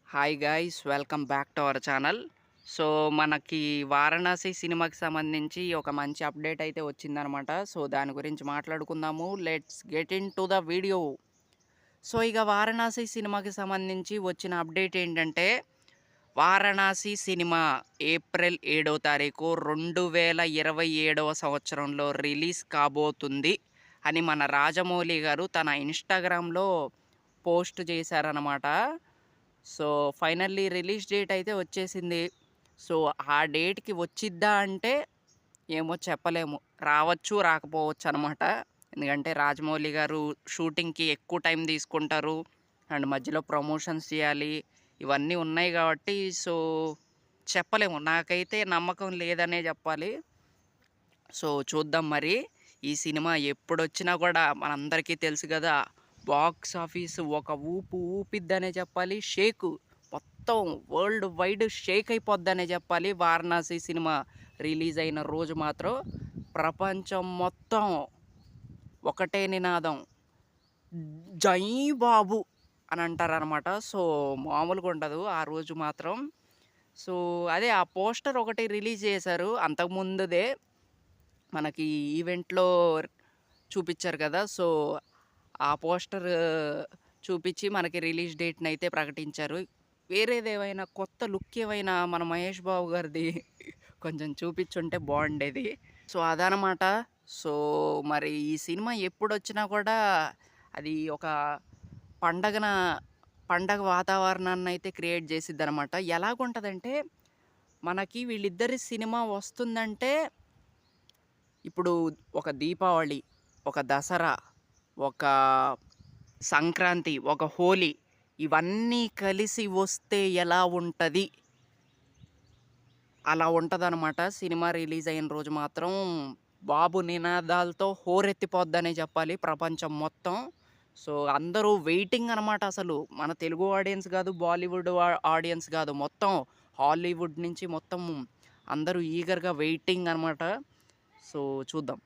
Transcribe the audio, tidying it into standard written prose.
Hi guys, welcome back to our channel. So మనకి 'వారణాసి' సినిమాకి సంబంధించి ఒక మంచి అప్డేట్ అయితే వచ్చిందనమాట. సో దాని గురించి మాట్లాడుకుందాము. Let's get in to the video. So ఇక 'వారణాసి' సినిమాకి సంబంధించి వచ్చిన అప్డేట్ ఏంటంటే, 'వారణాసి' సినిమా ఏప్రిల్ 7వ తారీఖు 2027వ సంవత్సరంలో రిలీజ్ కాబోతుంది అని మన రాజమౌళి గారు తన ఇన్‌స్టాగ్రామ్‌లో పోస్ట్ చేశారనమాట. సో ఫైనల్లీ రిలీజ్ డేట్ అయితే వచ్చేసింది. సో ఆ డేట్‌కి వచ్చిద్దా అంటే ఏమో చెప్పలేము. రావచ్చు, రాకపోవచ్చు అనమాట. ఎందుకంటే రాజమౌళి గారు షూటింగ్‌కి ఎక్కువ టైం తీసుకుంటారు. అండ్ మధ్యలో ప్రమోషన్స్ చేయాలి. ఇవన్నీ ఉన్నాయి కాబట్టి సో చెప్పలేము. నాకైతే నమ్మకం లేదనే చెప్పాలి. సో చూద్దాం మరి. ఈ సినిమా ఎప్పుడొచ్చినా కూడా మనందరికీ తెలుసు కదా! బాక్స్ ఆఫీస్ ఒక ఊపు ఊపిద్దనే చెప్పాలి. మొత్తం వరల్డ్ వైడ్ షేక్ అయిపోద్దనే చెప్పాలి. 'వారణాసి' సినిమా రిలీజ్ అయిన రోజు మాత్రం ప్రపంచం మొత్తం ఒకటే నినాదం, జై బాబు అని అంటారనమాట. సో మామూలుగా ఉండదు ఆ రోజు మాత్రం. సో అదే ఆ పోస్టర్ ఒకటి రిలీజ్ చేశారు. అంతకుముందుదే మనకి ఈవెంట్‌లో చూపిచ్చారు కదా! సో ఆ పోస్టర్ చూపిచ్చి మనకి రిలీజ్ డేట్‌నయితే ప్రకటించారు. వేరేదేవైనా కొత్త లుక్ ఏవైనా మన 'మహేష్ బాబు' గారిది కొంచెం చూపిచ్చుంటే బావుండేది. సో అదనమాట. సో మరి ఈ సినిమా ఎప్పుడొచ్చినా కూడా అది ఒక పండగన పండగ వాతావరణాన్నయితే క్రియేట్ చేసిద్దనమాట. ఎలాగుంటదంటే, మనకి వీళ్ళిద్దరి సినిమా వస్తుందంటే ఇప్పుడు ఒక దీపావళి, ఒక దసరా, ఒక సంక్రాంతి, ఒక హోలీ ఇవన్నీ కలిసి వస్తే ఎలా ఉంటది? అలా ఉంటదనమాట. సినిమా రిలీజ్ అయిన రోజు మాత్రం బాబు నినాదాలతో హోరెత్తిపోద్దనే చెప్పాలి ప్రపంచం మొత్తం. సో అందరూ వెయిటింగ్ అనమాట అసలు. మన తెలుగు ఆడియన్స్ గాదు, బాలీవుడ్ ఆడియన్స్ గాదు. మొత్తం హాలీవుడ్ నుంచి మొత్తం అందరూ ఈగర్‌గా వెయిటింగ్ అనమాట. సో చూద్దాం.